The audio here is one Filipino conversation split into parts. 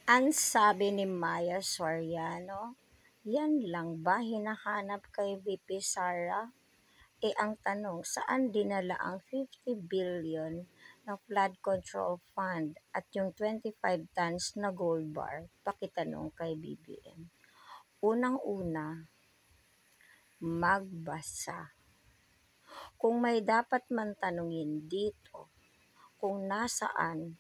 Ang sabi ni Maya Soriano, yan lang ba hinahanap kay VP Sara? Ang tanong, saan dinala ang 50 billion ng flood control fund at yung 25 tons na gold bar? Pakitanong kay BBM. Unang-una, magbasa. Kung may dapat man tanungin dito, kung nasaan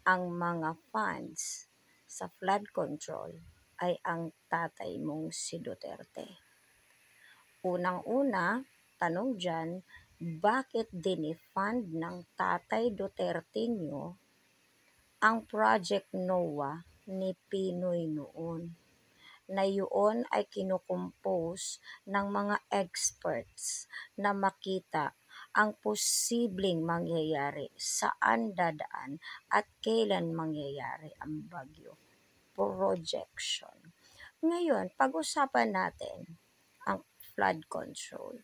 ang mga funds sa flood control ay ang tatay mong si Duterte. Unang-una, tanong dyan, bakit dinefund ng tatay Duterte nyo ang Project NOAA ni Pinoy noon? Na yun ay kinukumpose ng mga experts na makita ang posibleng mangyayari, saan dadaan at kailan mangyayari ang bagyo. Projection. Ngayon, pag-usapan natin ang flood control.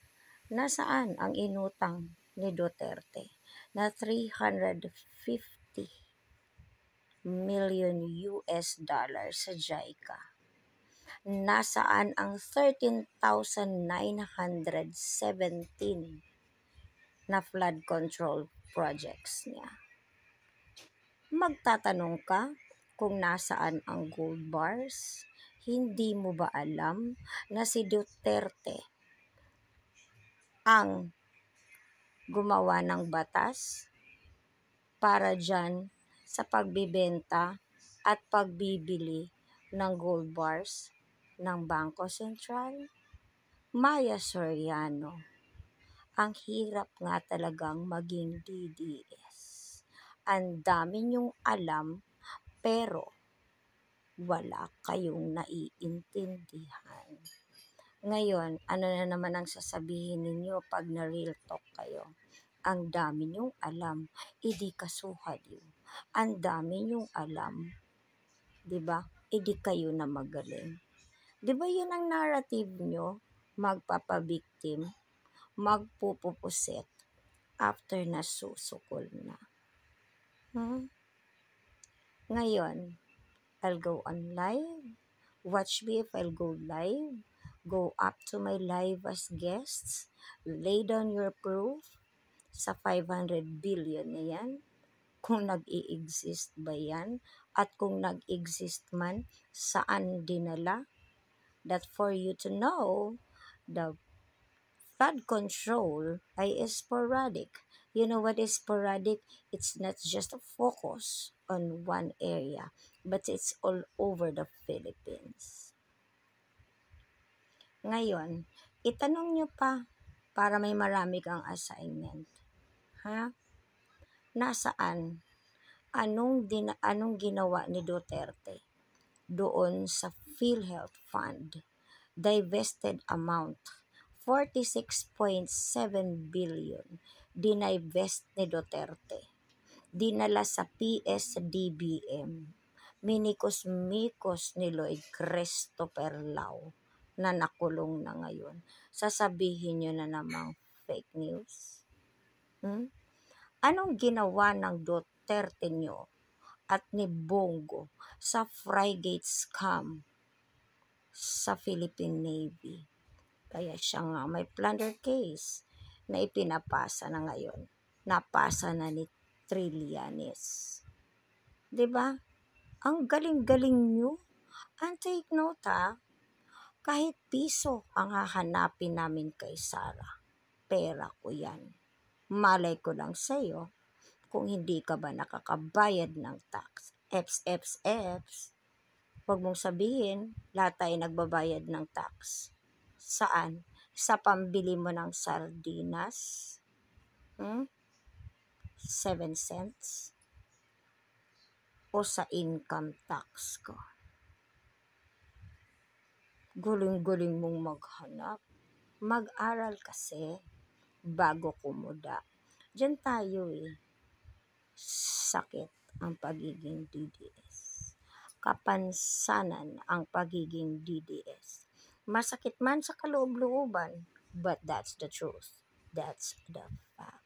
Nasaan ang inutang ni Duterte na 350 million US dollars sa JICA? Nasaan ang 13,917 na flood control projects niya? Magtatanong ka kung nasaan ang gold bars? Hindi mo ba alam na si Duterte ang gumawa ng batas para dyan sa pagbibenta at pagbibili ng gold bars ng Bangko Sentral? Maya Soriano, ang hirap nga talagang maging DDS. Ang dami niyong alam pero wala kayong naiintindihan. Ngayon, ano na naman ang sasabihin ninyo pag na-real talk kayo? Ang dami niyong alam, idi kasuhaliw. Ang dami niyong alam, di ba? Idi kayo na magaling. Di ba yun ang narrative nyo? Magpapabiktim, magpupupuset after na susukol na. Ngayon, I'll go on live. Watch me if I'll go live. Go up to my live as guests. Lay down your proof sa 500 billion na yan. Kung nag-i-exist ba yan? At kung nag-exist man, saan dinala? That for you to know, the flood control ay sporadic. You know what is sporadic? It's not just a focus on one area, but it's all over the Philippines. Ngayon, itanong nyo pa para may marami kang assignment. Ha? Nasaan? Anong ginawa ni Duterte doon sa PhilHealth Fund? Divested amount 46.7 billion dinivest ni Duterte. Dinala sa PSDBM. Minikos-mikos ni Lloyd Christopher Lau na nakulong na ngayon. Sasabihin nyo na namang fake news? Anong ginawa ng Duterte nyo at ni Bongo sa frigate scam sa Philippine Navy? Kaya siya nga may plunder case na ipinapasa na ngayon. Napasa na ni Trillanes. Diba? Ang galing-galing nyo. And take note ha, kahit piso ang hahanapin namin kay Sara, pera ko yan. Malay ko lang sa'yo kung hindi ka ba nakakabayad ng tax. Eps. Huwag mong sabihin, lahat tayo nagbabayad ng tax. Saan? Sa pambili mo ng sardinas? 7 cents? O sa income tax ko? Guling-guling mong maghanap. Mag-aral kasi bago kumuda. Diyan tayo Sakit ang pagiging DDS. Kapansanan ang pagiging DDS. Masakit man sa kaloob-looban, but that's the truth. That's the fact.